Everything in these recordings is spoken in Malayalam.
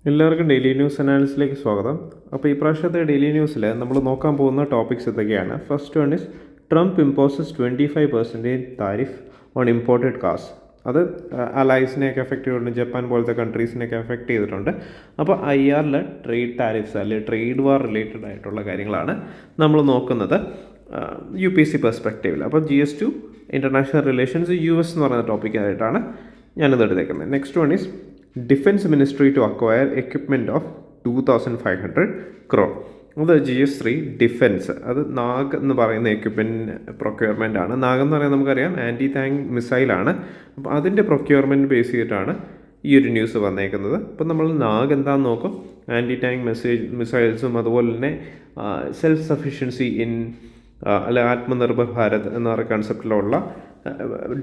എല്ലാവർക്കും ഡെയിലി ന്യൂസ് അനാലിസിലേക്ക് സ്വാഗതം. അപ്പോൾ ഈ പ്രാവശ്യത്തെ ഡെയിലി ന്യൂസിൽ നമ്മൾ നോക്കാൻ പോകുന്ന ടോപ്പിക്സ് ഇതൊക്കെയാണ്. First one is Trump imposes 25% tariff on imported cars. അത് അലൈസിനെയൊക്കെ എഫക്റ്റ് ചെയ്തിട്ടുണ്ട്, ജപ്പാൻ പോലത്തെ കൺട്രീസിനെയൊക്കെ എഫക്റ്റ് ചെയ്തിട്ടുണ്ട്. അപ്പോൾ IRൽ ട്രേഡ് താരിഫ്സ് അല്ലെങ്കിൽ ട്രേഡ് വാർ റിലേറ്റഡ് ആയിട്ടുള്ള കാര്യങ്ങളാണ് നമ്മൾ നോക്കുന്നത് UPC പെർസ്പെക്റ്റീവിൽ. അപ്പോൾ GS2 ഇൻ്റർനാഷണൽ റിലേഷൻസ് US എന്ന് പറയുന്ന ടോപ്പിക്കായിട്ടാണ് ഞാനിത് എടുത്തേക്കുന്നത്. Next one is defence ministry to acquire equipment of 2500 crore. അത് GS3 ഡിഫൻസ്, അത് നാഗ് എന്ന് പറയുന്ന എക്യുപ്മെൻറ്റ് പ്രൊക്യൂർമെൻ്റ് ആണ്. നാഗ് എന്ന് പറയുന്നത് നമുക്കറിയാം ആൻറ്റി ടാങ്ക് മിസൈലാണ്. അപ്പോൾ അതിൻ്റെ പ്രൊക്യൂർമെൻറ്റ് ബേസ് ചെയ്തിട്ടാണ് ഈ ഒരു ന്യൂസ് വന്നേക്കുന്നത്. അപ്പോൾ നമ്മൾ നാഗ് എന്താണെന്ന് നോക്കും. ആൻറ്റി ടാങ്ക് മിസൈൽസും അതുപോലെ തന്നെ സെൽഫ് സഫിഷ്യൻസി ഇൻ അല്ലെ ആത്മനിർഭർ ഭാരത് എന്ന കൺസെപ്റ്റിലുള്ള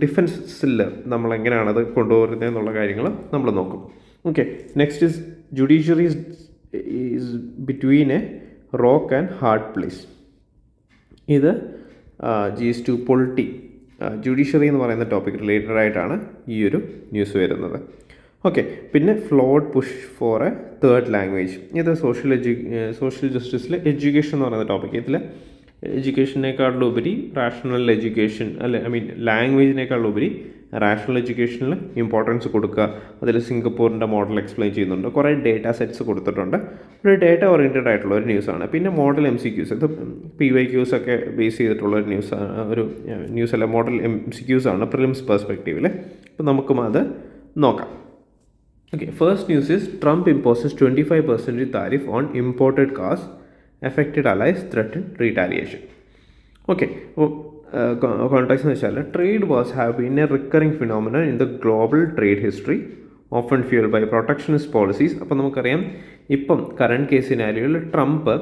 ഡിഫൻസിൽ നമ്മളെങ്ങനെയാണത് കൊണ്ടുവരുന്നത് എന്നുള്ള കാര്യങ്ങൾ നമ്മൾ നോക്കും. Okay, next is judiciary is between A rock and hard place. ഇത് GS2 പൊളിറ്റി ജുഡീഷ്യറി എന്ന് പറയുന്ന ടോപ്പിക് റിലേറ്റഡ് ആയിട്ടാണ് ഈ ഒരു ന്യൂസ് വരുന്നത്. ഓക്കെ, പിന്നെ flawed push for a third language. ഇത് സോഷ്യൽ ജസ്റ്റിസിൽ എഡ്യൂക്കേഷൻ എന്ന് പറയുന്ന ടോപ്പിക്. ഇതിൽ എഡ്യൂക്കേഷനേക്കാളുപരി റാഷണൽ എഡ്യൂക്കേഷൻ ലാംഗ്വേജിനേക്കാളുപരി റാഷണൽ എഡ്യൂക്കേഷനിൽ ഇമ്പോർട്ടൻസ് കൊടുക്കുക. അതിൽ സിംഗപ്പൂരിൻ്റെ മോഡൽ എക്സ്പ്ലെയിൻ ചെയ്യുന്നുണ്ട്. കുറേ ഡേറ്റ സെറ്റ്സ് കൊടുത്തിട്ടുണ്ട്. ഒരു ഡേറ്റ ഓറിയൻറ്റഡ് ആയിട്ടുള്ള ഒരു ന്യൂസാണ്. പിന്നെ മോഡൽ MCQs, ഇത് PYQs ഒക്കെ ബേസ് ചെയ്തിട്ടുള്ള ഒരു ന്യൂസ് അല്ല, മോഡൽ MCQs ആണ് പ്രിലിംസ് പെർസ്പെക്റ്റീവിൽ. അപ്പോൾ നമുക്കും അത് നോക്കാം. Okay, first news is Trump imposes 25% tariff on imported cars. Affected allies threaten retaliation. Okay, അപ്പോൾ കോൺടാക്ട്സ് എന്ന് വെച്ചാൽ trade wars have been a recurring phenomenon in the global trade history, often fuelled by protectionist policies. അപ്പോൾ നമുക്കറിയാം ഇപ്പം കറണ്ട് കേസ് സിനാരിയോയിൽ ട്രംപ്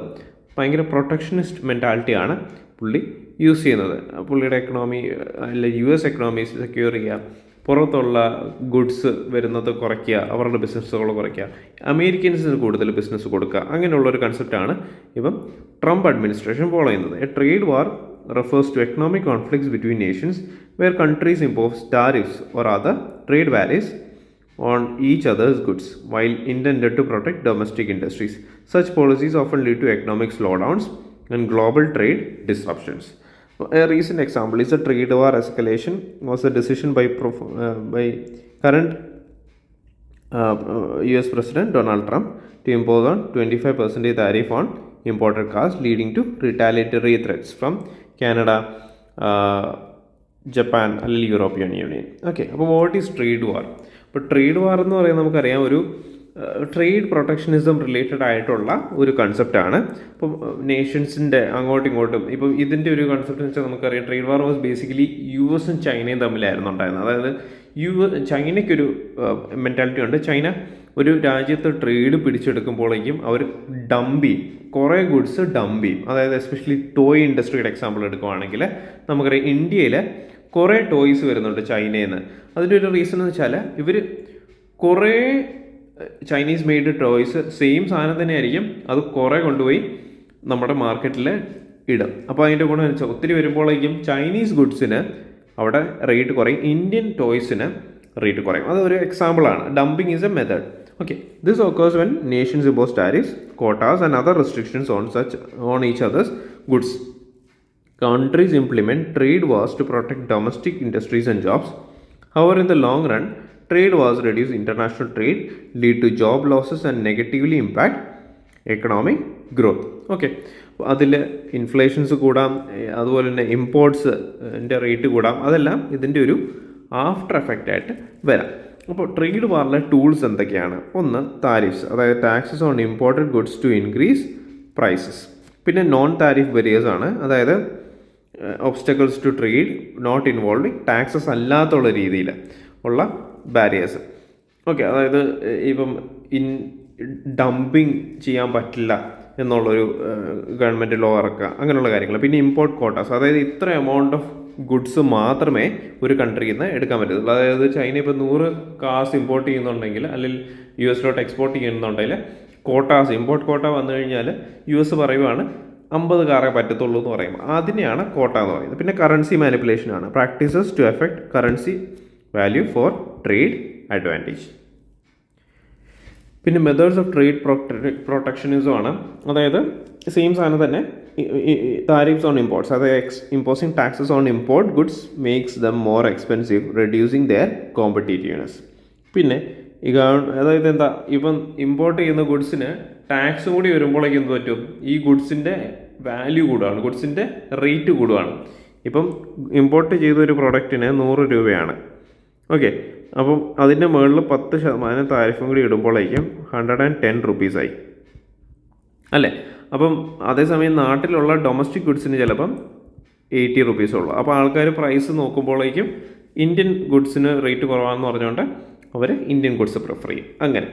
ഭയങ്കര പ്രൊട്ടക്ഷനിസ്റ്റ് മെൻറ്റാലിറ്റിയാണ് പുള്ളി യൂസ് ചെയ്യുന്നത്. പുള്ളിയുടെ എക്കണോമി അല്ലെ US എക്കണോമി സെക്യൂർ ചെയ്യുക, പുറത്തുള്ള ഗുഡ്സ് വരുന്നത് കുറയ്ക്കുക, അവരുടെ ബിസിനസ്സുകൾ കുറയ്ക്കുക, അമേരിക്കൻസിന് കൂടുതൽ ബിസിനസ് കൊടുക്കുക, അങ്ങനെയുള്ളൊരു കൺസെപ്റ്റാണ് ഇപ്പം ട്രംപ് അഡ്മിനിസ്ട്രേഷൻ ഫോളോ ചെയ്യുന്നത്. A trade war refers to economic conflicts between nations where countries impose tariffs or other trade barriers on each other's goods while intended to protect domestic industries. Such policies often lead to economic slowdowns and global trade disruptions. A recent example is a trade war escalation was a decision by current US President Donald Trump to impose on 25% tariff on imported cars, leading to retaliatory threats from Canada, Japan അല്ലെങ്കിൽ യൂറോപ്യൻ യൂണിയൻ. ഓക്കെ, അപ്പോൾ വാട്ട് ഈസ് ട്രേഡ് വാർ? ഇപ്പോൾ ട്രേഡ് വാർ എന്ന് പറയുന്നത് നമുക്കറിയാം ഒരു ട്രേഡ് പ്രൊട്ടക്ഷനിസം റിലേറ്റഡ് ആയിട്ടുള്ള ഒരു കൺസെപ്റ്റാണ്. ഇപ്പം നേഷൻസിൻ്റെ അങ്ങോട്ടും ഇങ്ങോട്ടും ഇപ്പം ഇതിൻ്റെ ഒരു കൺസെപ്റ്റ് എന്ന് വെച്ചാൽ നമുക്കറിയാം trade war was basically US ചൈനയും തമ്മിലായിരുന്നു ഉണ്ടായിരുന്നത്. അതായത് ചൈനയ്ക്കൊരു മെൻറ്റാലിറ്റി ഉണ്ട്. ചൈന ഒരു രാജ്യത്ത് ട്രേഡ് പിടിച്ചെടുക്കുമ്പോഴേക്കും അവർ ഡംപ് ചെയ്യും, കുറേ ഗുഡ്സ് ഡംപ് ചെയ്യും. അതായത് എസ്പെഷ്യലി ടോയ് ഇൻഡസ്ട്രിയുടെ എക്സാമ്പിൾ എടുക്കുകയാണെങ്കിൽ നമുക്കറിയാം ഇന്ത്യയിൽ കുറേ ടോയ്സ് വരുന്നുണ്ട് ചൈനയിൽ നിന്ന്. അതിൻ്റെ ഒരു റീസൺ എന്ന് വെച്ചാൽ ഇവർ കുറേ ചൈനീസ് മെയ്ഡ് ടോയ്സ് സെയിം സാധനം തന്നെ ആയിരിക്കും, അത് കുറേ കൊണ്ടുപോയി നമ്മുടെ മാർക്കറ്റിൽ ഇടും. അപ്പോൾ അതിൻ്റെ ഗുണം വെച്ചാൽ ഒത്തിരി വരുമ്പോഴേക്കും ചൈനീസ് ഗുഡ്സിന് അവിടെ റേറ്റ് കുറയും, ഇന്ത്യൻ ടോയ്സിന് റേറ്റ് കുറയും. അതൊരു എക്സാമ്പിളാണ്. Dumping is A method. Okay, this occurs when nations impose tariffs, quotas and other restrictions on each other's goods. Countries implement trade wars to protect domestic industries and jobs. However, in the long run, trade wars reduce international trade, lead to job losses and negatively impact economic growth. Okay, അതിൽ ഇൻഫ്ലേഷൻസ് കൂടാം, അതുപോലെ തന്നെ ഇമ്പോർട്ട്സിൻ്റെ റേറ്റ് കൂടാം. അതെല്ലാം ഇതിൻ്റെ ഒരു ആഫ്റ്റർ എഫക്റ്റ് ആയിട്ട് വരാം. അപ്പോൾ ട്രേഡ് വാറിലെ ടൂൾസ് എന്തൊക്കെയാണ്? ഒന്ന് താരിഫ്സ്, അതായത് taxes on imported goods to increase prices. പിന്നെ നോൺ താരിഫ് ബാരിയേഴ്സ് ആണ്, അതായത് obstacles to trade not involving taxes അല്ലാത്തുള്ള രീതിയിൽ ഉള്ള ബാരിയേഴ്സ്. ഓക്കെ, അതായത് ഇപ്പം ഡംപിങ് ചെയ്യാൻ പറ്റില്ല എന്നുള്ളൊരു ഗവൺമെൻറ് ലോ ഇറക്കുക, അങ്ങനെയുള്ള കാര്യങ്ങൾ. പിന്നെ ഇമ്പോർട്ട് കോട്ടാസ്, അതായത് ഇത്ര എമൗണ്ട് ഓഫ് ഗുഡ്സ് മാത്രമേ ഒരു കൺട്രിയിൽ നിന്ന് എടുക്കാൻ പറ്റത്തുള്ളൂ. അതായത് ചൈന ഇപ്പോൾ 100 കാർസ് ഇമ്പോർട്ട് ചെയ്യുന്നുണ്ടെങ്കിൽ അല്ലെങ്കിൽ US എക്സ്പോർട്ട് ചെയ്യുന്നുണ്ടെങ്കിൽ കോട്ടാസ്, ഇമ്പോർട്ട് കോട്ട വന്നു കഴിഞ്ഞാൽ US പറയുവാണ് 50 കാറേ പറ്റത്തുള്ളൂ എന്ന് പറയും. അതിനെയാണ് കോട്ട എന്ന് പറയുന്നത്. പിന്നെ കറൻസി മാനിപ്പുലേഷനാണ്, practices to effect currency value for trade advantage. പിന്നെ മെത്തേഡ്സ് ഓഫ് ട്രേഡ് പ്രൊട്ടക്ഷനിസം ആണ്. അതായത് സെയിം സാധനം തന്നെ, താരിഫ്സ് ഓൺ ഇമ്പോർട്ട്സ്, അതായത് imposing taxes on import goods makes them more expensive, reducing their competitiveness. പിന്നെ അതായത് എന്താ, ഇപ്പം ഇമ്പോർട്ട് ചെയ്യുന്ന ഗുഡ്സിന് ടാക്സ് കൂടി വരുമ്പോഴേക്കും എന്ത് പറ്റും, ഈ ഗുഡ്സിൻ്റെ വാല്യൂ കൂടുകയാണ്, ഗുഡ്സിൻ്റെ റേറ്റ് കൂടുകയാണ്. ഇപ്പം ഇമ്പോർട്ട് ചെയ്ത ഒരു പ്രൊഡക്റ്റിന് 100 രൂപയാണ്. ഓക്കെ, അപ്പം അതിൻ്റെ മുകളിൽ 10% താരിഫും കൂടി ഇടുമ്പോഴേക്കും 110 റുപ്പീസായി അല്ലേ. അപ്പം അതേസമയം നാട്ടിലുള്ള ഡൊമസ്റ്റിക് ഗുഡ്സിന് ചിലപ്പം 80 റുപ്പീസുള്ളൂ. അപ്പോൾ ആൾക്കാർ പ്രൈസ് നോക്കുമ്പോഴേക്കും ഇന്ത്യൻ ഗുഡ്സിന് റേറ്റ് കുറവാണെന്ന് പറഞ്ഞുകൊണ്ട് അവർ ഇന്ത്യൻ ഗുഡ്സ് പ്രിഫർ ചെയ്യും. അങ്ങനെ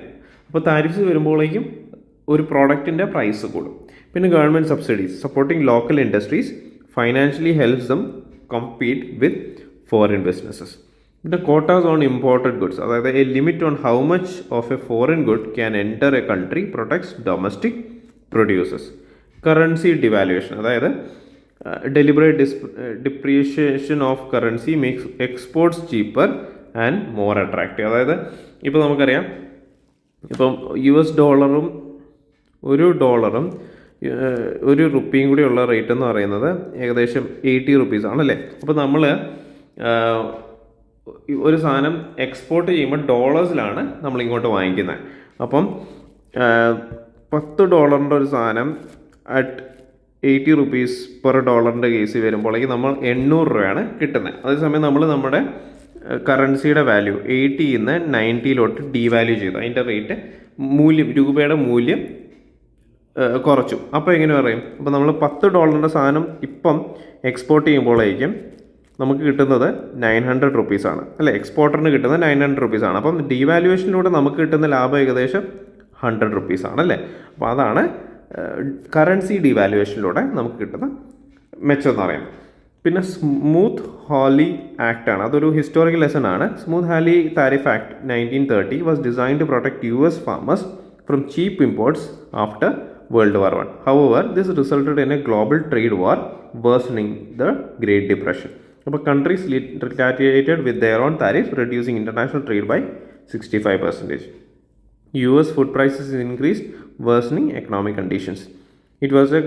അപ്പോൾ താരിഫ്സ് വരുമ്പോഴേക്കും ഒരു പ്രോഡക്റ്റിൻ്റെ പ്രൈസ് കൂടും. പിന്നെ government subsidies supporting local industries financially helps them compete with foreign businesses. പിന്നെ കോട്ടാസ് ഓൺ ഇമ്പോർട്ടഡ് ഗുഡ്സ്, അതായത് a limit on how much of a foreign good can enter a country protects domestic producers. Currency devaluation, അതായത് deliberate depreciation of currency makes exports cheaper and more attractive. അതായത് ഇപ്പോൾ നമുക്കറിയാം, ഇപ്പം US ഡോളറും ഒരു റുപ്പിയും കൂടി ഉള്ള റേറ്റ് എന്ന് പറയുന്നത് ഏകദേശം 80 റുപ്പീസ് ആണല്ലേ. അപ്പോൾ നമ്മൾ ഒരു സാധനം എക്സ്പോർട്ട് ചെയ്യുമ്പോൾ ഡോളേഴ്സിലാണ് നമ്മൾ ഇങ്ങോട്ട് വാങ്ങിക്കുന്നത്. അപ്പം $10 ഒരു സാധനം അറ്റ് 80 റുപ്പീസ് പെർ ഡോളറിൻ്റെ കേസ് വരുമ്പോഴേക്ക് നമ്മൾ 800 രൂപയാണ് കിട്ടുന്നത്. അതേസമയം നമ്മൾ നമ്മുടെ കറൻസിയുടെ വാല്യൂ 80 നിന്ന് 90 ഡീവാല്യൂ ചെയ്തു, അതിൻ്റെ റേറ്റ് രൂപയുടെ മൂല്യം കുറച്ചു. അപ്പോൾ എങ്ങനെ പറയും, അപ്പോൾ നമ്മൾ $10 സാധനം ഇപ്പം എക്സ്പോർട്ട് ചെയ്യുമ്പോഴേക്കും നമുക്ക് കിട്ടുന്നത് 900 റുപ്പീസാണ് അല്ലേ. എക്സ്പോർട്ടറിന് കിട്ടുന്നത് 900 റുപ്പീസാണ്. അപ്പം ഡീവാലുവേഷനിലൂടെ നമുക്ക് കിട്ടുന്ന ലാഭം ഏകദേശം 100 റുപ്പീസാണ് അല്ലേ. അപ്പോൾ അതാണ് കറൻസി ഡീവാലുവേഷനിലൂടെ നമുക്ക് കിട്ടുന്ന മെച്ചം എന്ന് പറയുന്നത്. പിന്നെ സ്മൂത്ത് ഹാലി ആക്ട് ആണ്, അതൊരു ഹിസ്റ്റോറിക്കൽ ലെസൺ ആണ്. Smoot Hawley tariff act 1930 was designed to protect US farmers from cheap imports after World War I. However, this resulted in a global trade war, worsening the Great Depression. അപ്പോൾ countries retaliated with their own tariff, reducing international trade by 65%. US food prices increased, worsening economic conditions. It was a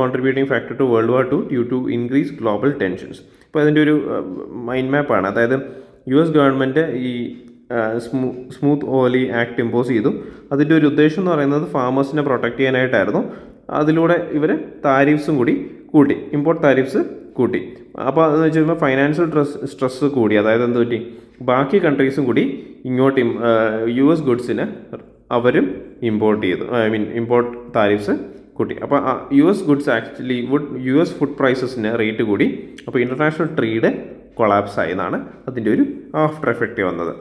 contributing factor to World War II due to increased global tensions. അപ്പോൾ അതിൻ്റെ ഒരു മൈൻഡ് മാപ്പാണ്. അതായത് US ഗവൺമെൻറ് ഈ സ്മൂത്ത് ഓലി ആക്ട് ഇമ്പോസ് ചെയ്തു. അതിൻ്റെ ഒരു ഉദ്ദേശം എന്ന് പറയുന്നത് ഫാമേഴ്സിനെ പ്രൊട്ടക്റ്റ് ചെയ്യാനായിട്ടായിരുന്നു. അതിലൂടെ ഇവർ താരിഫ്സും കൂടി കൂട്ടി, ഇമ്പോർട്ട് താരിഫ്സ് കൂട്ടി. അപ്പോൾ അതെന്ന് വെച്ച് കഴിയുമ്പോൾ ഫൈനാൻഷ്യൽ സ്ട്രെസ് കൂടി. അതായത് എന്ത് പറ്റി, ബാക്കി കൺട്രീസും കൂടി ഇങ്ങോട്ട് US ഗുഡ്സിന് അവരും ഇമ്പോർട്ട് ചെയ്തു, ഇമ്പോർട്ട് താരിഫ്സ് കൂട്ടി. അപ്പോൾ US goods actually US food പ്രൈസസിന് റേറ്റ് കൂടി. അപ്പോൾ ഇൻ്റർനാഷണൽ ട്രേഡ് കൊളാപ്സ് ആയി എന്നാണ് അതിൻ്റെ ഒരു ആഫ്റ്റർ എഫക്റ്റ് വന്നത്.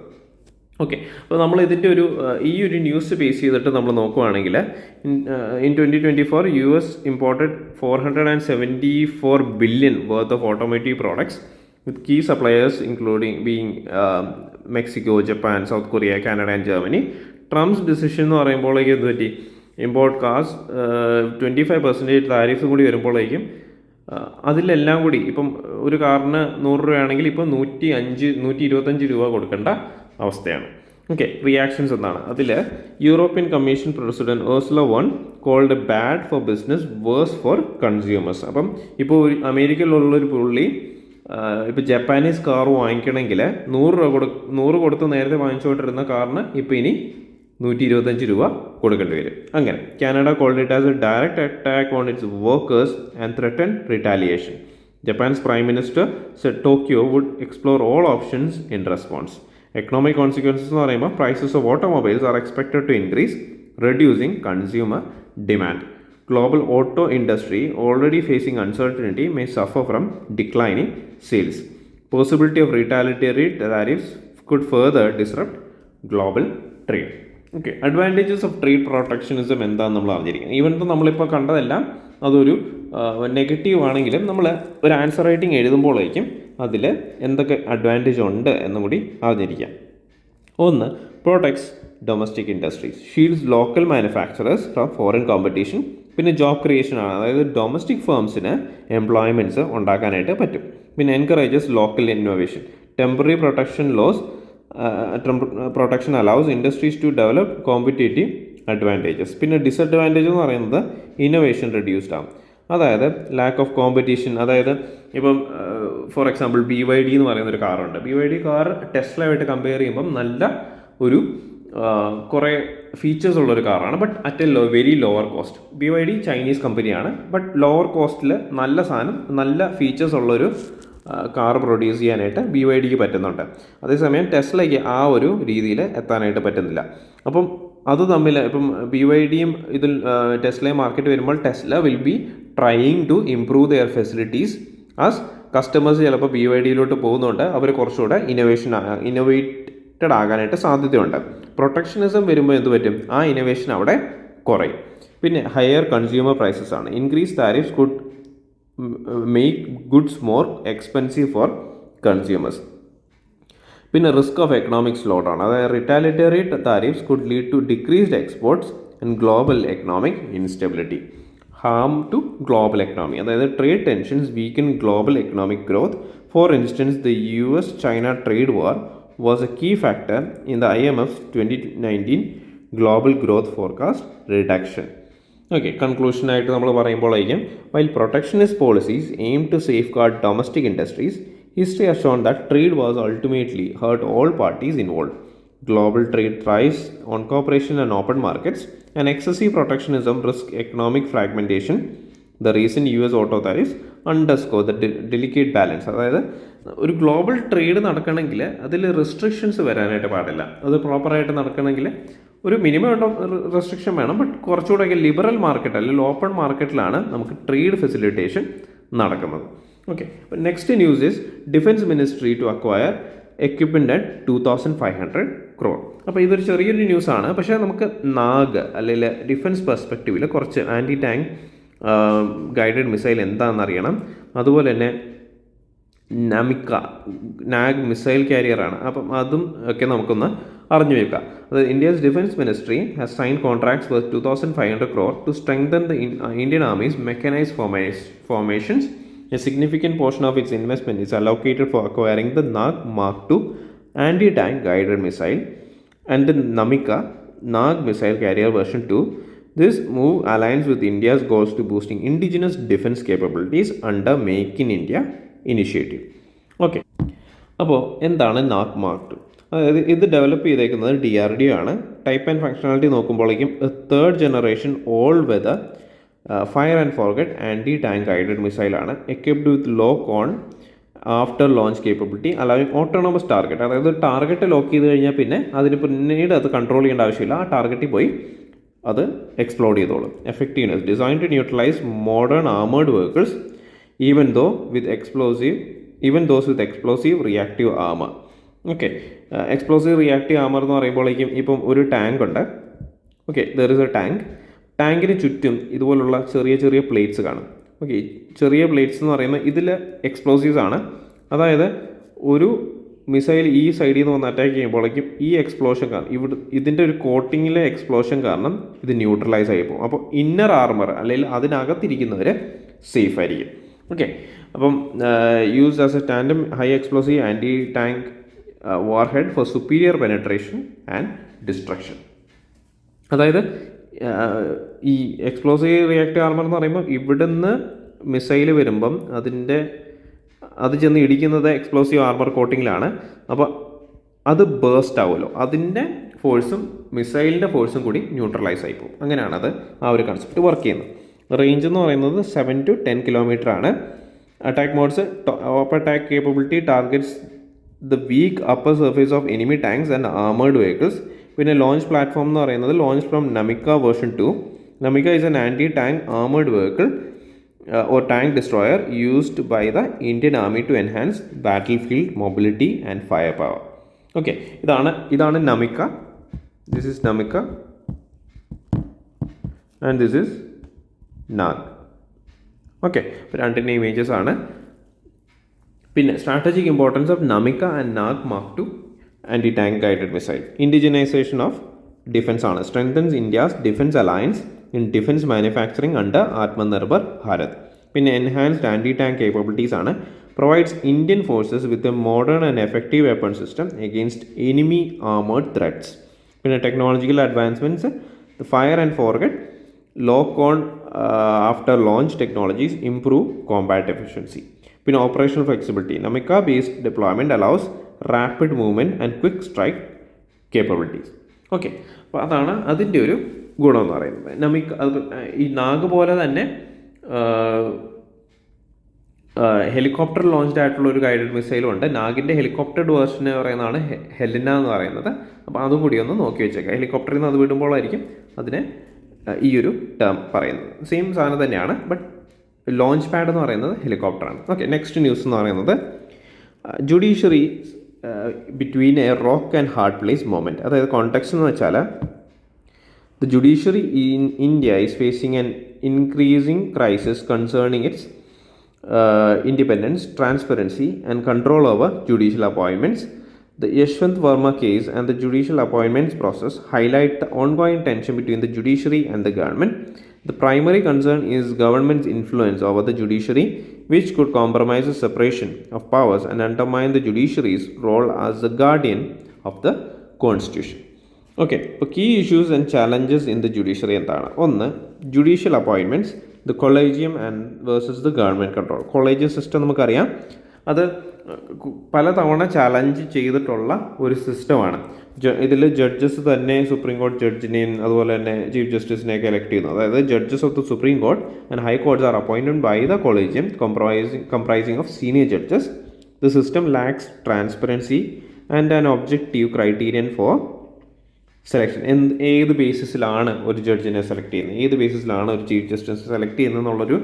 ഓക്കെ, അപ്പോൾ നമ്മൾ ഇതിൻ്റെ ഈ ഒരു ന്യൂസ് ബേസ് ചെയ്തിട്ട് നമ്മൾ നോക്കുകയാണെങ്കിൽ in 2024 US imported $474 billion worth of automotive products with key suppliers including being Mexico, Japan, South Korea, Canada and Germany. Trump's decision എന്ന് പറയുമ്പോഴേക്കും എന്ത് പറ്റി, ഇമ്പോർട്ട് കാസ് 25% താരിഫ് കൂടി വരുമ്പോഴേക്കും അതിലെല്ലാം കൂടി ഇപ്പം ഒരു കാറിന് 100 രൂപയാണെങ്കിൽ ഇപ്പം 125 രൂപ കൊടുക്കേണ്ട അവസ്ഥയാണ്. ഓക്കെ, റിയാക്ഷൻസ് എന്താണ് അതിൽ? European Commission president Ursula von called bad for business, worse for consumers. അപ്പം ഇപ്പോൾ അമേരിക്കയിലുള്ളൊരു പുള്ളി ഇപ്പോൾ ജപ്പാനീസ് കാർ വാങ്ങിക്കണമെങ്കിൽ 100 കൊടുത്ത് നേരത്തെ വാങ്ങിച്ചുകൊണ്ടിരുന്ന കാറിന് ഇപ്പോൾ ഇനി 125 രൂപ കൊടുക്കേണ്ടി വരും. അങ്ങനെ Canada called it as a direct attack on its workers and threaten retaliation. Japan's prime minister said Tokyo would explore all options in response. Economic consequences എന്ന് പറയുമ്പോൾ prices of automobiles are expected to increase, reducing consumer demand. Global auto industry, already facing uncertainty, may suffer from declining sales. Possibility of retaliatory tariffs could further disrupt global trade. Okay, advantages of trade protectionism എന്താണെന്ന് നമ്മൾ അറിഞ്ഞിരിക്കണം. ഈവൻ ഇപ്പോൾ നമ്മളിപ്പോൾ കണ്ടതെല്ലാം അതൊരു നെഗറ്റീവ് ആണെങ്കിലും നമ്മൾ ഒരു ആൻസർ റൈറ്റിംഗ് എഴുതുമ്പോഴേക്കും അതിൽ എന്തൊക്കെ അഡ്വാൻറ്റേജ് ഉണ്ട് എന്നും കൂടി അറിഞ്ഞിരിക്കാം. ഒന്ന്, protects domestic industries, shields local manufacturers from foreign competition. പിന്നെ ജോബ് ക്രിയേഷൻ ആണ്, അതായത് ഡൊമസ്റ്റിക് ഫേംസിന് എംപ്ലോയ്മെൻറ്റ്സ് ഉണ്ടാക്കാനായിട്ട് പറ്റും. പിന്നെ encourages local innovation. Temporary protection laws Trump protection allows industries to develop competitive advantages. പിന്നെ ഡിസഡ്വാൻറ്റേജ് എന്ന് പറയുന്നത് ഇന്നോവേഷൻ റെഡ്യൂസ്ഡ് ആകും. അതായത് ലാക്ക് ഓഫ് കോമ്പറ്റീഷൻ. അതായത് ഇപ്പം ഫോർ എക്സാമ്പിൾ BYD എന്ന് പറയുന്ന ഒരു കാറുണ്ട്. BYD കാർ ടെസ്ലയുമായിട്ട് കമ്പയർ ചെയ്യുമ്പം നല്ല ഒരു കുറേ ഫീച്ചേഴ്സ് ഉള്ളൊരു കാറാണ്, but at A very lower cost. BYD Chinese കമ്പനിയാണ്, ബട്ട് ലോവർ കോസ്റ്റിൽ നല്ല സാധനം, നല്ല ഫീച്ചേഴ്സ് ഉള്ളൊരു കാർ പ്രൊഡ്യൂസ് ചെയ്യാനായിട്ട് BYDക്ക് പറ്റുന്നുണ്ട്. അതേസമയം ടെസ്ലയ്ക്ക് ആ ഒരു രീതിയിൽ എത്താനായിട്ട് പറ്റുന്നില്ല. അപ്പം അത് തമ്മിൽ ഇപ്പം BYDയും ഇതിൽ ടെസ്ലയും മാർക്കറ്റ് വരുമ്പോൾ Tesla will be trying to improve their facilities as customers ചിലപ്പോൾ BYDയിലോട്ട് പോകുന്നുണ്ട്. അവർ കുറച്ചുകൂടെ ഇന്നോവേറ്റഡ് ആകാനായിട്ട് സാധ്യതയുണ്ട്. പ്രൊട്ടക്ഷനിസം വരുമ്പോൾ എന്ത് പറ്റും? ആ ഇന്നോവേഷൻ അവിടെ കുറയും. പിന്നെ ഹയർ കൺസ്യൂമർ പ്രൈസസ് ആണ്. Increase tariffs could make goods more expensive for consumers. പിന്നെ risk of economic slow down. അതായത് retaliatory tariffs could lead to decreased exports and global economic instability. Harm to global economy. അതായത് trade tensions weaken global economic growth. For instance the US-China trade war was a key factor in the IMF's 2019 global growth forecast reduction. Okay, കൺക്ലൂഷനായിട്ട് നമ്മൾ പറയുമ്പോഴേക്കും while protectionist policies aim to safeguard domestic industries, history has shown that trade was ultimately hurt all parties involved. Global trade thrives on cooperation and open markets, and excessive protectionism risks economic fragmentation. The recent US auto tariffs underscore the delicate balance. അതായത് ഒരു ഗ്ലോബൽ ട്രേഡ് നടക്കണമെങ്കിൽ അതിൽ റെസ്ട്രിക്ഷൻസ് വരാനായിട്ട് പാടില്ല. അത് പ്രോപ്പറായിട്ട് നടക്കണമെങ്കിൽ ഒരു മിനിമം റെസ്ട്രിക്ഷൻ വേണം, ബട്ട് കുറച്ചുകൂടെയൊക്കെ ലിബറൽ മാർക്കറ്റ് അല്ലെങ്കിൽ ഓപ്പൺ മാർക്കറ്റിലാണ് നമുക്ക് ട്രേഡ് ഫെസിലിറ്റേഷൻ നടക്കുന്നത്. Okay, next news is defence ministry to acquire equipment at 2500 crore. അപ്പോൾ ഇതൊരു ചെറിയൊരു ന്യൂസാണ്, പക്ഷേ നമുക്ക് നാഗ് അല്ലെങ്കിൽ ഡിഫൻസ് പെർസ്പെക്റ്റീവിൽ കുറച്ച് ആൻറ്റി ടാങ്ക് ഗൈഡഡ് മിസൈൽ എന്താണെന്നറിയണം. അതുപോലെ തന്നെ നാഗ് മിസൈൽ കാരിയറാണ്. അപ്പം അതും ഒക്കെ നമുക്കൊന്ന് അറിഞ്ഞു വെക്കാം. അത് India's defence ministry has sign contracts worth 2500 crore to strengthen the Indian army's mechanised formations. A significant portion of its investment is allocated for acquiring the Nag Mark II anti-tank guided missile and the Namika Nag missile carrier version 2. This move aligns with India's goals to boosting indigenous defense capabilities under Make in India initiative. Okay, അപ്പോൾ എന്താണ് നാഗ് മാർക്ക് 2? അതായത് ഇത് ഡെവലപ്പ് ചെയ്തേക്കുന്നത് DRDO ആണ്. ടൈപ്പ് ആൻഡ് ഫങ്ഷണാലിറ്റി നോക്കുമ്പോഴേക്കും third generation all weather fire and forget anti tank guided മിസൈലാണ്. Equipped with lock on after launch capability allowing autonomous target. അതായത് ടാർഗറ്റ് ലോക്ക് ചെയ്ത് കഴിഞ്ഞാൽ പിന്നെ അതിന് പിന്നീട് അത് കൺട്രോൾ ചെയ്യേണ്ട ആവശ്യമില്ല. ആ ടാർഗറ്റിൽ പോയി അത് എക്സ്പ്ലോഡ് ചെയ്തോളും. Effectiveness design to neutralise modern armoured vehicles even those with explosive reactive armour. Okay, explosive reactive armour എന്ന് പറയുമ്പോഴേക്കും ഇപ്പം ഒരു ടാങ്ക് ഉണ്ട്. ഓക്കെ, ദർ ഇസ് എ ടാങ്കിന് ചുറ്റും ഇതുപോലുള്ള ചെറിയ ചെറിയ പ്ലേറ്റ്സ് കാണും. ഓക്കെ, ചെറിയ പ്ലേറ്റ്സ് എന്ന് പറയുമ്പോൾ ഇതിൽ എക്സ്പ്ലോസീവ്സ് ആണ്. അതായത് ഒരു മിസൈൽ ഈ സൈഡിൽ നിന്ന് വന്ന് അറ്റാക്ക് ചെയ്യുമ്പോഴേക്കും ഈ എക്സ്പ്ലോഷൻ കാരണം ഇതിൻ്റെ ഒരു കോട്ടിങ്ങിലെ എക്സ്പ്ലോഷൻ കാരണം ഇത് ന്യൂട്രലൈസ് ആയി പോകും. അപ്പോൾ ഇന്നർ ആർമർ അല്ലെങ്കിൽ അതിനകത്തിരിക്കുന്നവർ സേഫ് ആയിരിക്കും. ഓക്കെ, അപ്പം used as a tandem high explosive anti tank warhead for superior penetration and destruction. അതായത് ഈ എക്സ്പ്ലോസീവ് റിയാക്റ്റീവ് ആർമർ എന്ന് പറയുമ്പോൾ ഇവിടുന്ന് മിസൈൽ വരുമ്പം അത് ചെന്ന് ഇടിക്കുന്നത് എക്സ്പ്ലോസീവ് ആർമർ കോട്ടിങ്ങിലാണ്. അപ്പോൾ അത് ബേസ്റ്റ് ആവുമല്ലോ, അതിൻ്റെ ഫോഴ്സും മിസൈലിൻ്റെ ഫോഴ്സും കൂടി ന്യൂട്രലൈസ് ആയി പോകും. അങ്ങനെയാണത് ആ ഒരു കൺസെപ്റ്റ് വർക്ക് ചെയ്യുന്നത്. റേഞ്ച് എന്ന് പറയുന്നത് 7 to 10 kilometer ആണ്. Attack modes top attack capability targets the weak upper surface of enemy tanks and armoured vehicles. പിന്നെ ലോഞ്ച് പ്ലാറ്റ്ഫോം എന്ന് പറയുന്നത് launch from Namica version 2. Namica is an anti tank armoured vehicle or tank destroyer used by the Indian Army to enhance battlefield mobility and firepower. Okay, ഇതാണ് Namica. This is Namika and this is Nag. Okay, രണ്ടിൻ്റെ ഇമേജസ് ആണ്. പിന്നെ strategic importance of Namica and Nag mark 2 anti tank guided missile. Indigenisation of defence ആണ്. Strengthens India's defence alliance in defence manufacturing under Atmanirbhar Bharat. പിന്നെ എൻഹാൻസ്ഡ് ആൻറ്റി ടാങ്ക് കേപ്പബിലിറ്റീസ് ആണ്. provides Indian forces with a modern and effective weapon system against enemy armored threats. പിന്നെ technological advancements, the fire and forget, lock on after launch technologies improve combat efficiency. പിന്നെ operational flexibility, Namica based deployment allows rapid movement and quick strike capabilities. Okay, അപ്പോൾ അതാണ് അതിൻ്റെ ഒരു ഗുണം എന്ന് പറയുന്നത്. നമിക്ക അത് ഈ നാഗ് പോലെ തന്നെ ഹെലികോപ്റ്റർ ലോഞ്ച്ഡ് ആയിട്ടുള്ള ഒരു ഗൈഡഡ് മിസൈലും ഉണ്ട്. നാഗിൻ്റെ ഹെലികോപ്റ്റർഡ് വേർഷൻ പറയുന്നതാണ് ഹെലിന എന്ന് പറയുന്നത്. അപ്പോൾ അതും കൂടി ഒന്ന് നോക്കി വെച്ചേക്കാം. ഹെലികോപ്റ്ററിൽ നിന്ന് അത് വിടുമ്പോഴായിരിക്കും അതിനെ ഈ ഒരു ടേം പറയുന്നത്. സെയിം സാധനം തന്നെയാണ്, ബട്ട് ലോഞ്ച് പാഡ് എന്ന് പറയുന്നത് ഹെലികോപ്റ്ററാണ്. ഓക്കെ, നെക്സ്റ്റ് ന്യൂസ് എന്ന് പറയുന്നത് judiciary between A rock and hard place moment. അതായത് കോണ്ടെക്സ്റ്റ് എന്ന് വെച്ചാൽ the judiciary in India is facing an increasing crisis concerning its independence, transparency and control over judicial appointments. The Yashwant Verma case and the judicial appointments process highlight the ongoing tension between the judiciary and the government. The primary concern is government's influence over the judiciary, which could compromise the separation of powers and undermine the judiciary's role as the guardian of the constitution. Okay, ഇപ്പോൾ key issues and challenges in the judiciary എന്താണ്? ഒന്ന്, judicial appointments, the collegium and versus the government control. Collegium system നമുക്കറിയാം, അത് പലതവണ ചാലഞ്ച് ചെയ്തിട്ടുള്ള ഒരു സിസ്റ്റമാണ്. ഇതിൽ ജഡ്ജസ് തന്നെ സുപ്രീം കോടതി ജഡ്ജിനെയും അതുപോലെ തന്നെ ചീഫ് ജസ്റ്റിസിനെയൊക്കെ എലക്ട് ചെയ്യുന്നു. അതായത് judges of the supreme court and high courts are appointed by the collegium comprising of senior judges. The system lacks transparency and an objective criterion for selection. ഏത് ബേസിസിലാണ് ഒരു ജഡ്ജിനെ സെലക്ട് ചെയ്യുന്നത്, ഏത് ബേസിസിലാണ് ഒരു ചീഫ് ജസ്റ്റിസ് സെലക്ട് ചെയ്യുന്നത് എന്നുള്ളൊരു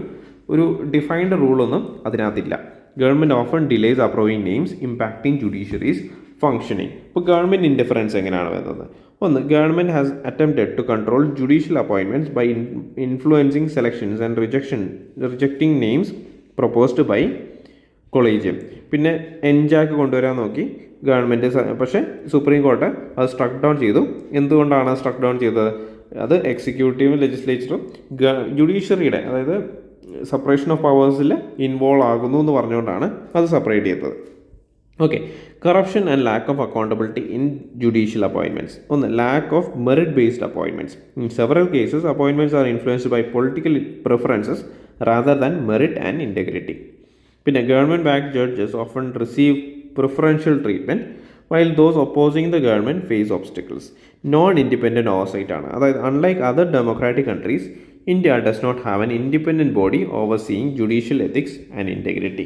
ഡിഫൈൻഡ് റൂളൊന്നും അതിനകത്തില്ല. Government often delays approving names impacting judiciary's functioning. ഇപ്പോൾ ഗവൺമെൻറ് ഇൻഡിഫറൻസ് എങ്ങനെയാണ് വരുന്നത്? ഒന്ന്, government has attempted to control judicial appointments by influencing selections and rejecting names proposed by collegium. പിന്നെ എൻജാക്ക് കൊണ്ടുവരാൻ നോക്കി ഗവൺമെൻറ്, പക്ഷേ സുപ്രീം കോർട്ട് അത് സ്ട്രക്ക് ഡൗൺ ചെയ്തു. എന്തുകൊണ്ടാണ് സ്ട്രക്ക് ഡൗൺ ചെയ്തത്? അത് എക്സിക്യൂട്ടീവും ലെജിസ്ലേച്ചറും ജുഡീഷ്യറിയുടെ, അതായത് സെപ്പറേഷൻ ഓഫ് പവേഴ്സിൽ ഇൻവോൾവ് ആകുന്നു എന്ന് പറഞ്ഞുകൊണ്ടാണ് അത് സെപ്പറേറ്റ് ചെയ്തത്. Okay, corruption and lack of accountability in judicial appointments. ഒന്ന്, lack of merit based appointments. In several cases appointments are influenced by political preferences rather than merit and integrity. പിന്നെ government backed judges often receive preferential treatment while those opposing the government face obstacles. Non-independent oversight ആണ്. അതായത് unlike other democratic countries, India does not have an independent body overseeing judicial ethics and integrity.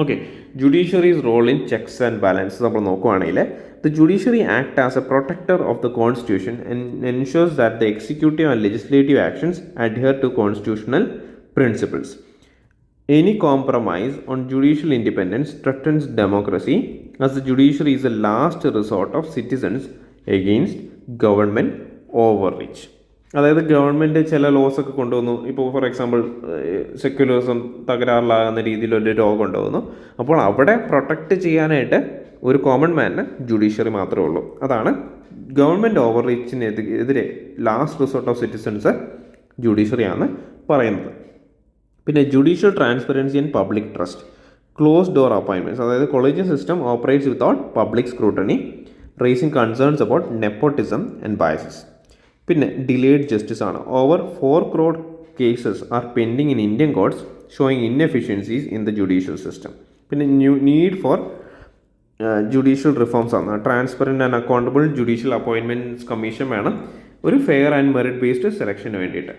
Okay, judiciary's role in checks and balances നമ്മൾ നോക്കുകയാണെങ്കിൽ, the judiciary act as a protector of the constitution and ensures that the executive and legislative actions adhere to constitutional principles. Any compromise on judicial independence threatens democracy, as the judiciary is the last resort of citizens against government overreach. അതായത് ഗവൺമെൻറ് ചില ലോസ് ഒക്കെ കൊണ്ടുവന്നു. ഇപ്പോൾ ഫോർ എക്സാമ്പിൾ സെക്യുലറിസം തകരാറിലാകുന്ന രീതിയിലൊരു രോഗം കൊണ്ടുവന്നു. അപ്പോൾ അവിടെ പ്രൊട്ടക്റ്റ് ചെയ്യാനായിട്ട് ഒരു കോമൺ മാനിന് ജുഡീഷ്യറി മാത്രമേ ഉള്ളൂ. അതാണ് ഗവൺമെൻറ് ഓവർറീച്ചിനെതിരെ ലാസ്റ്റ് റിസോർട്ട് ഓഫ് സിറ്റിസൺസ് ജുഡീഷ്യറിയാണ് പറയുന്നത്. പിന്നെ judicial transparency and public trust. Close door appointments, അതായത് collegium system operates without public scrutiny, raising concerns about nepotism and biases. പിന്നെ ഡിലേഡ് ജസ്റ്റിസ് ആണ്. Over 4 crore cases are pending in Indian courts showing inefficiencies in the judicial system. പിന്നെ നീഡ് ഫോർ ജുഡീഷ്യൽ റിഫോംസ് ആണ്. Transparent and accountable judicial appointments commission വേണം ഒരു ഫെയർ ആൻഡ് മെറിറ്റ് ബേസ്ഡ് സെലക്ഷന് വേണ്ടിയിട്ട്.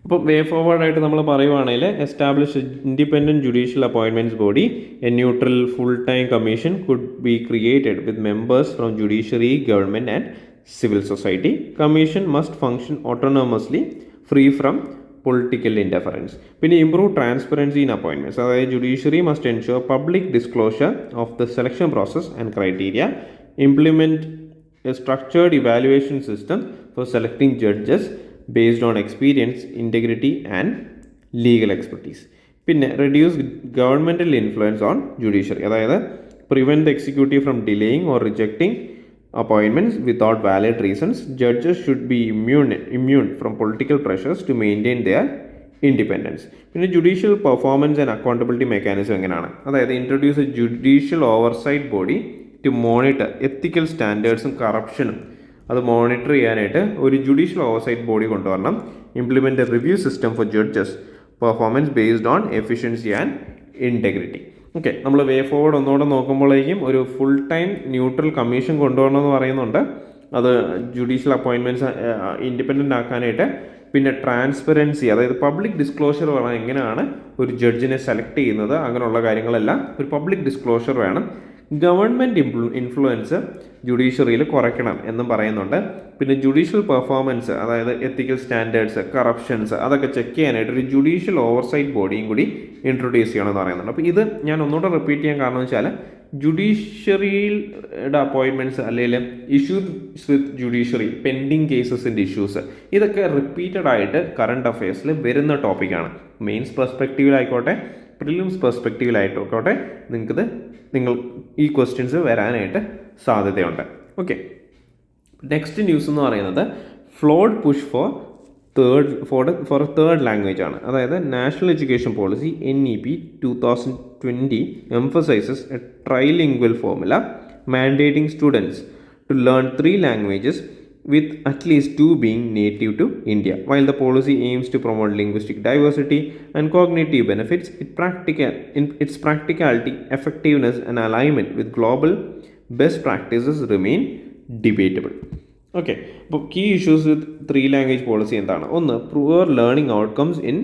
അപ്പോൾ വേ ഫോർവേഡായിട്ട് നമ്മൾ പറയുവാണെങ്കിൽ, establish independent judicial appointments body, A neutral full time commission could be created with members from judiciary, government and civil society. Commission must function ഓട്ടോണോമസ്ലി, free from political interference. പിന്നെ ഇംപ്രൂവ് ട്രാൻസ്പെറൻസി ഇൻ അപ്പോയിൻമെൻറ്റ്സ്, അതായത് judiciary must ensure public disclosure of the selection process and criteria. Implement A structured evaluation system for selecting judges based on experience, integrity and legal expertise. പിന്നെ reduce governmental influence on judiciary, അതായത് prevent the executive from delaying or rejecting appointments without valid reasons. Judges should be immune from political pressures to maintain their independence. പിന്നെ judicial performance and accountability mechanism എങ്ങനെയാണ്, അതായത് introduce a judicial oversight body to monitor ethical സ്റ്റാൻഡേർഡ്സും കറപ്ഷനും അത് മോണിറ്റർ ചെയ്യാനായിട്ട് ഒരു ജുഡീഷ്യൽ ഓവർസൈറ്റ് ബോഡി കൊണ്ടുവരണം. Implement a review system for judges performance based on efficiency and integrity. Okay, നമ്മൾ വേ ഫോർവേഡ് ഒന്നുകൂടെ നോക്കുമ്പോഴേക്കും ഒരു ഫുൾ ടൈം ന്യൂട്രൽ കമ്മീഷൻ കൊണ്ടുവരണമെന്ന് പറയുന്നുണ്ട്. അത് ജുഡീഷ്യൽ അപ്പോയിൻമെൻറ്റ്സ് ഇൻഡിപെൻഡൻ്റ് ആക്കാനായിട്ട്. പിന്നെ ട്രാൻസ്പെറൻസി, അതായത് പബ്ലിക് ഡിസ്ക്ലോഷർ വേണം. എങ്ങനെയാണ് ഒരു ജഡ്ജിനെ സെലക്ട് ചെയ്യുന്നത്, അങ്ങനെയുള്ള കാര്യങ്ങളെല്ലാം ഒരു പബ്ലിക് ഡിസ്ക്ലോഷർ വേണം. ഗവൺമെൻറ് ഇൻഫ്ലുവൻസ് ജുഡീഷ്യറിയിൽ കുറയ്ക്കണം എന്നും പറയുന്നുണ്ട്. പിന്നെ ജുഡീഷ്യൽ പെർഫോമൻസ്, അതായത് എത്തിക്കൽ സ്റ്റാൻഡേർഡ്സ്, കറപ്ഷൻസ് അതൊക്കെ ചെക്ക് ചെയ്യാനായിട്ട് ഒരു ജുഡീഷ്യൽ ഓവർസൈറ്റ് ബോഡിയും കൂടി ഇൻട്രൊഡ്യൂസ് ചെയ്യണമെന്ന് പറയുന്നുണ്ട്. അപ്പോൾ ഇത് ഞാൻ ഒന്നുകൂടെ റിപ്പീറ്റ് ചെയ്യാൻ കാരണം വെച്ചാൽ ജുഡീഷ്യറിയുടെ അപ്പോയിൻമെൻറ്റ്സ് അല്ലെങ്കിൽ ഇഷ്യൂസ് വിത്ത് ജുഡീഷ്യറി, പെൻഡിങ് കേസസിൻ്റെ ഇഷ്യൂസ്, ഇതൊക്കെ റിപ്പീറ്റഡ് ആയിട്ട് കറണ്ട് അഫയേഴ്സിൽ വരുന്ന ടോപ്പിക്കാണ്. മെയിൻസ് പെർസ്പെക്റ്റീവിലായിക്കോട്ടെ പ്രിലിംസ് പെർസ്പെക്റ്റീവിലായിട്ടോട്ടെ നിങ്ങൾ ഈ ക്വസ്റ്റ്യൻസ് വരാനായിട്ട് സാധ്യതയുണ്ട്. ഓക്കെ, നെക്സ്റ്റ് ന്യൂസ് എന്ന് പറയുന്നത് flawed push for third language ആണ്. അതായത് national education policy NEP 2020 emphasizes a trilingual formula mandating students to learn 3 languages with at least 2 being native to India. While the policy aims to promote linguistic diversity and cognitive benefits, its practicality, effectiveness and alignment with global best practices remain debatable. Okay, അപ്പോൾ key issues with 3 language policy എന്താണ്? ഒന്ന്, poor learning outcomes in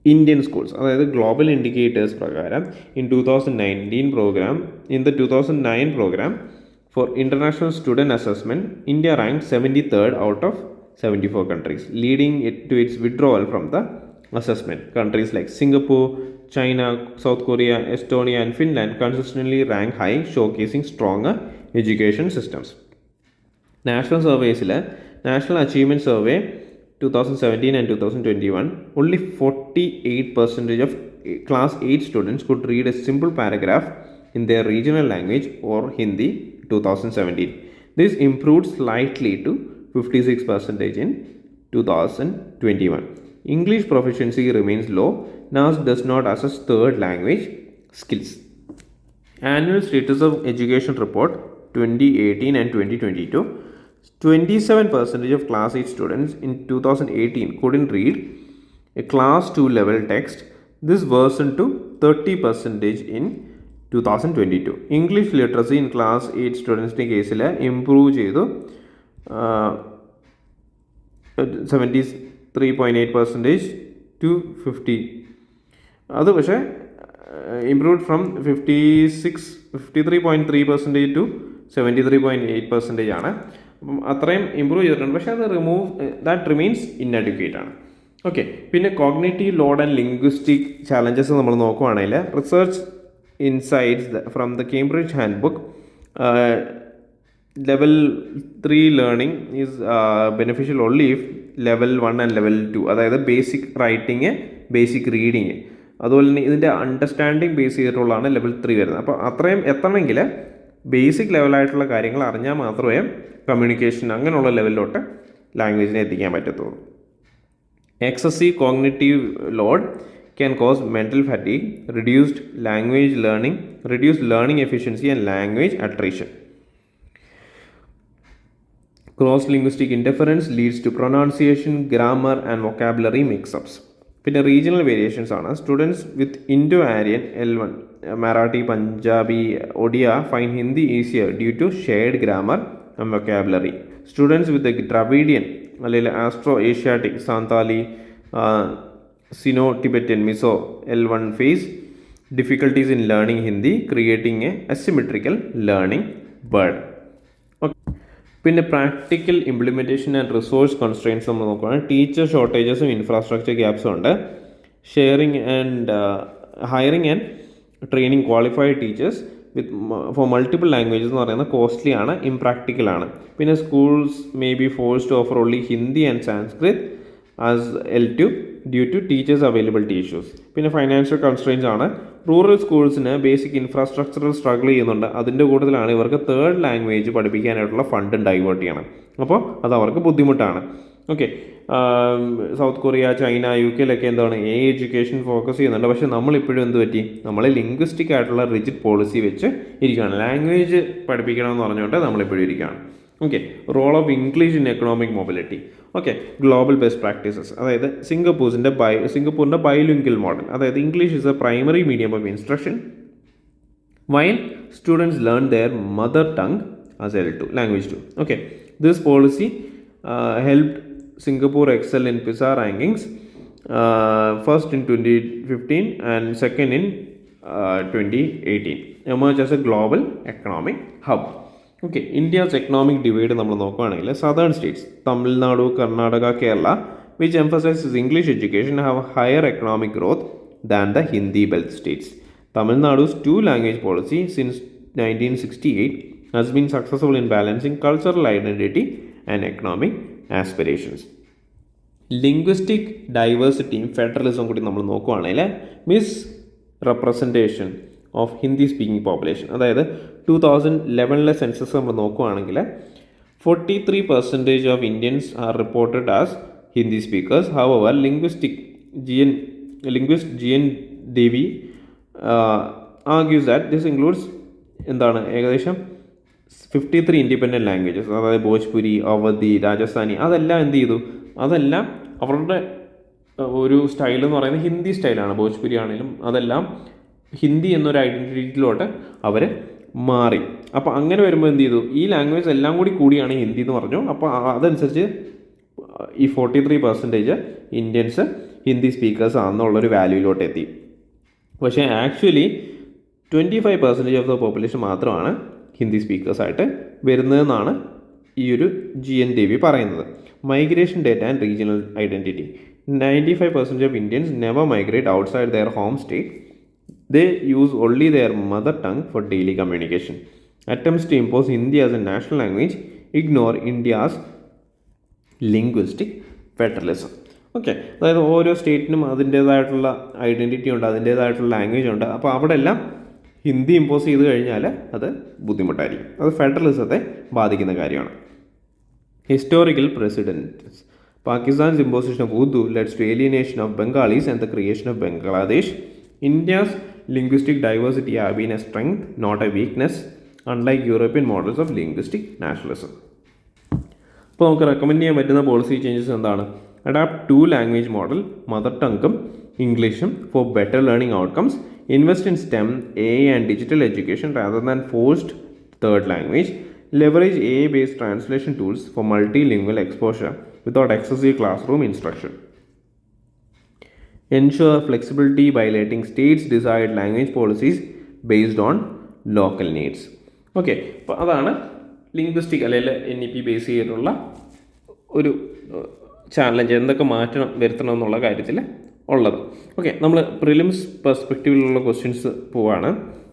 Indian schools. അതായത് ഗ്ലോബൽ ഇൻഡിക്കേറ്റേഴ്സ് പ്രകാരം in the 2009 programme for international student assessment, India ranked 73rd out of 74 countries, leading it to its withdrawal from the assessment. Countries like Singapore, China, South Korea, Estonia and Finland consistently rank high, showcasing stronger education systems. National surveys, National Achievement Survey 2017 and 2021, only 48% of class 8 students could read a simple paragraph in their regional language or Hindi 2017. This improved slightly to 56% in 2021. English proficiency remains low. NAS does not assess third language skills. Annual Status of Education Report 2018 and 2022, 27% of class 8 students in 2018 couldn't read a class 2 level text. This worsened to 30% in 2022. English literacy in class 8 സ്റ്റുഡൻസിൻ്റെ കേസിൽ ഇംപ്രൂവ് ചെയ്തു 73.8% to 50. അത് പക്ഷേ ഇംപ്രൂവ്ഡ് ഫ്രം 53.3% to 73.8% ആണ്. അപ്പം അത്രയും ഇമ്പ്രൂവ് ചെയ്തിട്ടുണ്ട്. പക്ഷേ അത് ദാറ്റ് റിമെയിൻസ് ഇൻഅഡ്യൂക്കേറ്റ് ആണ്. ഓക്കെ, പിന്നെ cognitive load and linguistic challenges നമ്മൾ നോക്കുവാണെങ്കിൽ research insights from the Cambridge Handbook, level 3 learning is beneficial only if level 1 and level 2, അതായത് ബേസിക് റൈറ്റിങ്, ബേസിക് റീഡിങ്, അതുപോലെ തന്നെ ഇതിൻ്റെ അണ്ടർസ്റ്റാൻഡിങ് ബേസ് ചെയ്തിട്ടുള്ളതാണ് ലെവൽ 3 വരുന്നത്. അപ്പോൾ അത്രയും എത്തണമെങ്കിൽ ബേസിക് ലെവലായിട്ടുള്ള കാര്യങ്ങൾ അറിഞ്ഞാൽ മാത്രമേ കമ്മ്യൂണിക്കേഷൻ അങ്ങനെയുള്ള ലെവലിലോട്ട് ലാംഗ്വേജിനെ എത്തിക്കാൻ പറ്റത്തുള്ളൂ. Excessive cognitive load can cause mental fatigue, reduced learning efficiency and language attrition. Cross-linguistic interference leads to pronunciation, grammar and vocabulary mix-ups. പിന്നെ റീജിയണൽ വേരിയേഷൻസ് ആണ്. Students with Indo-Aryan L1, Marathi, Punjabi, Odia find Hindi easier due to shared grammar and vocabulary. Students with Dravidian അല്ലെങ്കിൽ Austro Asiatic, Santali, Sino-Tibetan, Mizo L1 face difficulties in learning Hindi, creating a asymmetrical learning burden. പിന്നെ practical implementation and resource constraints നമ്മൾ നോക്കുകയാണെങ്കിൽ ടീച്ചർ ഷോർട്ടേജസും ഇൻഫ്രാസ്ട്രക്ചർ ഗ്യാപ്സും ഉണ്ട്. Hiring and training qualified teachers for multiple languages എന്ന് പറയുന്നത് കോസ്റ്റ്ലി ആണ്, ഇംപ്രാക്ടിക്കലാണ്. പിന്നെ schools may be force to offer only Hindi and Sanskrit as L2 due to teachers availability issues. പിന്നെ ഫൈനാൻഷ്യൽ കൺസ്ട്രെയിൻസ് ആണ്. റൂറൽ സ്കൂൾസിന് ബേസിക് ഇൻഫ്രാസ്ട്രക്ചറൽ സ്ട്രഗിൾ ചെയ്യുന്നുണ്ട്. അതിൻ്റെ കൂടുതലാണ് ഇവർക്ക് തേർഡ് ലാംഗ്വേജ് പഠിപ്പിക്കാനായിട്ടുള്ള ഫണ്ട് ഡൈവേർട്ട് ചെയ്യണം. അപ്പോൾ അത് അവർക്ക് ബുദ്ധിമുട്ടാണ്. Okay. South Korea, China, UK എന്താണ് എഡ്യൂക്കേഷൻ ഫോക്കസ് ചെയ്യുന്നുണ്ട്. പക്ഷേ നമ്മളിപ്പോഴും എന്ത് പറ്റി, നമ്മൾ ലിംഗ്വിസ്റ്റിക് ആയിട്ടുള്ള റിജിഡ് പോളിസി വെച്ച് ഇരിക്കുകയാണ്. ലാംഗ്വേജ് പഠിപ്പിക്കണമെന്ന് പറഞ്ഞുകൊണ്ട് നമ്മളിപ്പോഴും ഇരിക്കുകയാണ്. Okay. Role of English in economic mobility. Okay. Global best practices, അതായത് സിംഗപ്പൂരിൻ്റെ ബൈലിംഗ്വൽ മോഡൽ, അതായത് English is a primary medium of instruction while students learn their mother tongue as L2 language 2. Okay, this policy helped Singapore excel in PISA rankings, first in 2015 and second in 2018, emerge as a global economic hub. Okay, India's economic divide നമ്മൾ നോക്കുകയാണെങ്കിൽ southern states Tamil Nadu, Karnataka, Kerala, which emphasizes English education, have higher economic growth than the Hindi belt states. Tamil Nadu's two-language policy since 1968 has been successful in balancing cultural identity and economic aspirations. Linguistic diversity, federalism കൂടി നമ്മൾ നോക്കുകയാണെങ്കിൽ miss representation of Hindi speaking population, അതായത് 2011 സെൻസസ് നമ്മൾ നോക്കുകയാണെങ്കിൽ 43% of Indians are reported as Hindi speakers. However linguist GN Devi argues that this includes ഏകദേശം 53 ഇൻഡിപെൻഡൻറ്റ് ലാംഗ്വേജസ്, അതായത് ഭോജ്പുരി, അവധി, രാജസ്ഥാനി, അതെല്ലാം എന്ത് ചെയ്തു, അതെല്ലാം അവരുടെ ഒരു സ്റ്റൈൽ എന്ന് പറയുന്നത് ഹിന്ദി സ്റ്റൈലാണ്. ഭോജ്പുരി ആണെങ്കിലും അതെല്ലാം ഹിന്ദി എന്നൊരു ഐഡൻറ്റിറ്റിയിലോട്ട് അവർ മാറി. അപ്പോൾ അങ്ങനെ വരുമ്പോൾ എന്ത് ചെയ്തു, ഈ ലാംഗ്വേജ് എല്ലാം കൂടിയാണ് ഹിന്ദി എന്ന് പറഞ്ഞു. അപ്പോൾ അതനുസരിച്ച് ഈ 43% ഇന്ത്യൻസ് ഹിന്ദി സ്പീക്കേഴ്സ് ആണെന്നുള്ളൊരു വാല്യൂയിലോട്ട് എത്തി. പക്ഷേ ആക്ച്വലി 25% ഓഫ് ദ പോപ്പുലേഷൻ മാത്രമാണ് ഹിന്ദി സ്പീക്കേഴ്സായിട്ട് വരുന്നതെന്നാണ് ഈ ഒരു GN Devi പറയുന്നത്. Migration data and regional identity. 95% of Indians never migrate outside their home state. They use only their mother tongue for daily communication. Attempts to impose Hindi as a national language ignore India's linguistic federalism. Okay, അതായത് ഓരോ സ്റ്റേറ്റിനും അതിൻ്റേതായിട്ടുള്ള ഐഡൻറ്റിറ്റി ഉണ്ട്, അതിൻ്റേതായിട്ടുള്ള ലാംഗ്വേജ് ഉണ്ട്. അപ്പോൾ അവിടെ എല്ലാം ഹിന്ദി ഇമ്പോസ് ചെയ്ത് കഴിഞ്ഞാൽ അത് ബുദ്ധിമുട്ടായിരിക്കും. അത് ഫെഡറലിസത്തെ ബാധിക്കുന്ന കാര്യമാണ്. Historical precedents. Pakistan's imposition of Urdu leads to alienation of Bengalis and the creation of Bangladesh. India's linguistic diversity have been a strength not a weakness, unlike European models of linguistic nationalism. അപ്പോൾ നമുക്ക് റെക്കമെൻഡ് ചെയ്യാൻ പറ്റുന്ന പോളിസി ചേഞ്ചസ് എന്താണ്? Adapt to language model, mother ടങ്കും ഇംഗ്ലീഷും for better learning outcomes. Invest in STEM, AI and digital education rather than forced third language. Leverage AI-based translation tools for multilingual exposure without excessive classroom instruction. Ensure flexibility by letting states decide language policies based on local needs. Okay, അപ്പോൾ അതാണ് ലിംഗ്വിസ്റ്റിക് അല്ലെങ്കിൽ NEP ബേസ് ചെയ്തിട്ടുള്ള ഒരു ചാലഞ്ച്, എന്തൊക്കെ മാറ്റണം വരുത്തണം എന്നുള്ള കാര്യത്തിൽ ഉള്ളത്. ഓക്കെ, നമ്മൾ പ്രിലിംസ് പെർസ്പെക്റ്റീവിലുള്ള ക്വസ്റ്റ്യൻസ് പോവാണ്.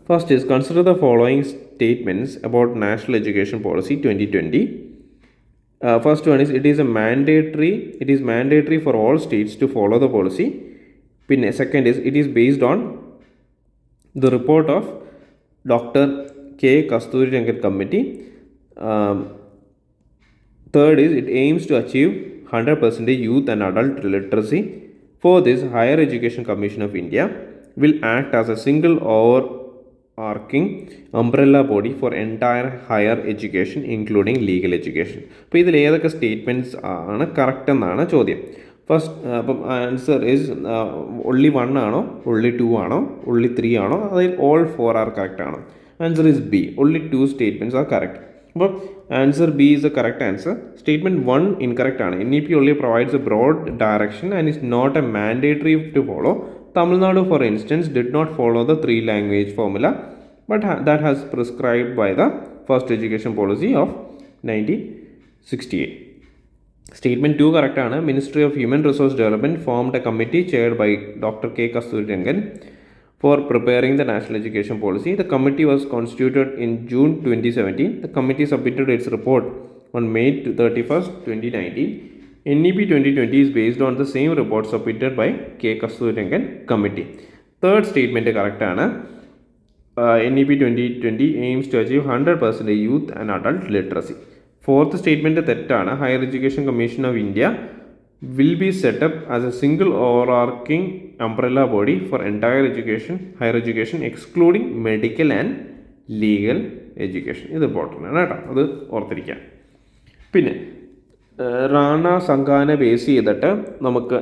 First is consider the following statements about national education policy 2020. First one is it is mandatory for all states to follow the policy. പിന്നെ second is it is based on the report of doctor K. Kasturirangan Committee. Third is it aims to achieve 100% youth and adult literacy. Fourth is Higher Education Commission of India will act as a single overarching umbrella body for entire higher education including legal education. അപ്പോൾ ഇതിൽ ഏതൊക്കെ സ്റ്റേറ്റ്മെൻറ്റ്സ് ആണ് കറക്റ്റ് എന്നാണ് ചോദ്യം. ഫസ്റ്റ് അപ്പം ആൻസർ ഈസ് only 1 ആണോ, only 2 ആണോ, only 3 ആണോ, അതായത് all 4 ആർ കറക്റ്റ് ആണോ? Answer is B. Only 2 statements are correct. But answer B is the correct answer. Statement 1 incorrect ആണ്. NEP only provides a broad direction and is not a mandatory to follow. Tamil Nadu, for instance, did not follow the 3 language formula, but that has prescribed by the first education policy of 1968. Statement 2 correct ആണ്. Ministry of Human Resource Development formed a committee chaired by Dr. K. Kasturirangan for preparing the national education policy. The committee was constituted in June 2017. The committee submitted its report on May 31st, 2019. NEP 2020 is based on the same report submitted by K. Kasturirangan committee. Third statement correct ആണ്. NEP 2020 aims to achieve 100% youth and adult literacy. Fourth statement തെറ്റാണ്. Higher education commission of India will be set up as a single overarching umbrella body for entire education, higher education, excluding medical and legal education. ഇത് ഇമ്പോർട്ടൻ്റ് ആണ് കേട്ടോ, അത് ഓർത്തിരിക്കാം. പിന്നെ റാണ സംഘാനെ ബേസ് ചെയ്തിട്ട് നമുക്ക്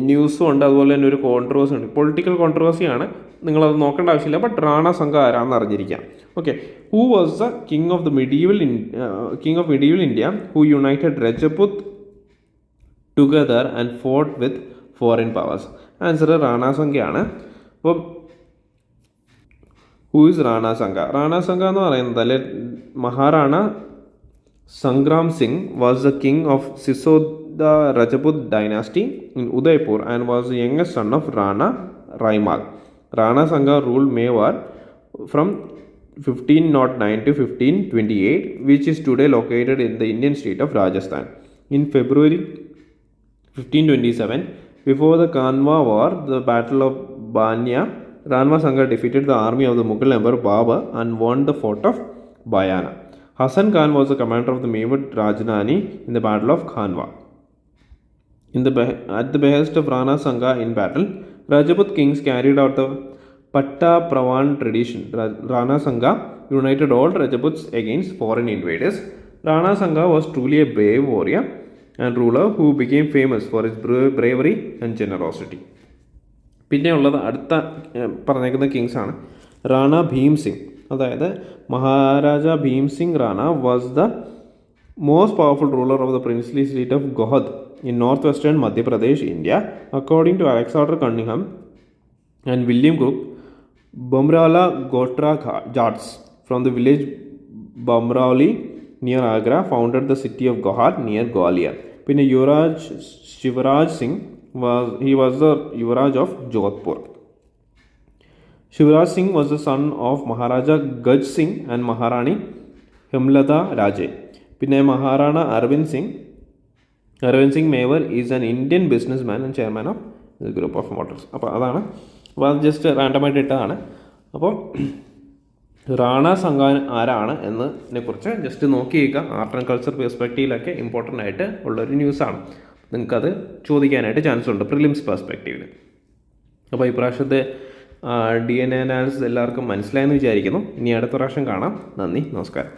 ന്യൂസും ഉണ്ട്, അതുപോലെ തന്നെ ഒരു കോൺട്രവേഴ്സി ഉണ്ട്. പൊളിറ്റിക്കൽ കോൺട്രവേഴ്സിയാണ്, നിങ്ങളത് നോക്കേണ്ട ആവശ്യമില്ല. ബട്ട് റാണ സംഘ ആരാണെന്ന് അറിഞ്ഞിരിക്കാം. Okay, who was the king of medieval India who united Rajput together and fought with foreign powers? Answer Rana സംഘയാണ്. അപ്പം ഹൂ ഇസ് റാണ സംഘ? റാണ സംഘ എന്ന് പറയുന്നത് അല്ലെ Maharana Sangram Singh was the king of Sisodia Rajput dynasty in Udaipur and was the youngest son of Rana Raimal. Rana Sanga rule Mewar from 1509 to 1528, which is today located in the Indian state of Rajasthan. In February 1527, before the Kanwa War, the Battle of Banya, Ranma Sangha defeated the army of the Mughal Emperor Babur and won the fort of Bayana. Hasan Khan was the commander of the Mewar Rajdhani in the Battle of Khanwa. At the behest of Rana Sangha in battle, Rajput kings carried out the Patta Pravan tradition. Rana Sangha united all Rajputs against foreign invaders. Rana Sangha was truly a brave warrior and ruler who became famous for his bravery and generosity. പിന്നെയുള്ളത് അടുത്ത പറഞ്ഞേക്കുന്ന കിങ്സ് ആണ്. റാണ ഭീം സിംഗ്, അതായത് Maharaja Bhim Singh Rana was the most powerful ruler of the princely state of Gohad in north western Madhya Pradesh, India. According to Alexander Cunningham and William Crooke, Bamraulia gotra Jats from the village Bamrauli near Agra founded the city of Gohad near Gwalior. പിന്നെ Yuvraj Shivraj Singh was the Yuvraj of Jodhpur. Shivraj Singh was the son of Maharaja Gaj Singh and Maharani Hemlata Raje. പിന്നെ Maharana Arvind Singh Mewar is an Indian businessman and chairman of the group of motors. അപ്പോൾ അതാണ്, അപ്പോൾ അത് ജസ്റ്റ് റാൻഡമായിട്ട് ഇട്ടതാണ്. അപ്പോൾ റാണ സംഘ ആരാണ് എന്നതിനെക്കുറിച്ച് ജസ്റ്റ് നോക്കിയേക്കുക. ആർട്ട് ആൻഡ് കൾച്ചർ പെർസ്പെക്റ്റീവിലൊക്കെ ഇമ്പോർട്ടൻ്റ് ആയിട്ട് ഉള്ളൊരു ന്യൂസാണ്. നിങ്ങൾക്കത് ചോദിക്കാനായിട്ട് ചാൻസ് ഉണ്ട് പ്രിലിംസ് പെർസ്പെക്റ്റീവിൽ. അപ്പോൾ ഈ പ്രാവശ്യത്തെ DNA അനാലിസിസ് എല്ലാവർക്കും മനസ്സിലായെന്ന് വിചാരിക്കുന്നു. ഇനി അടുത്ത പ്രാവശ്യം കാണാം. നന്ദി, നമസ്കാരം.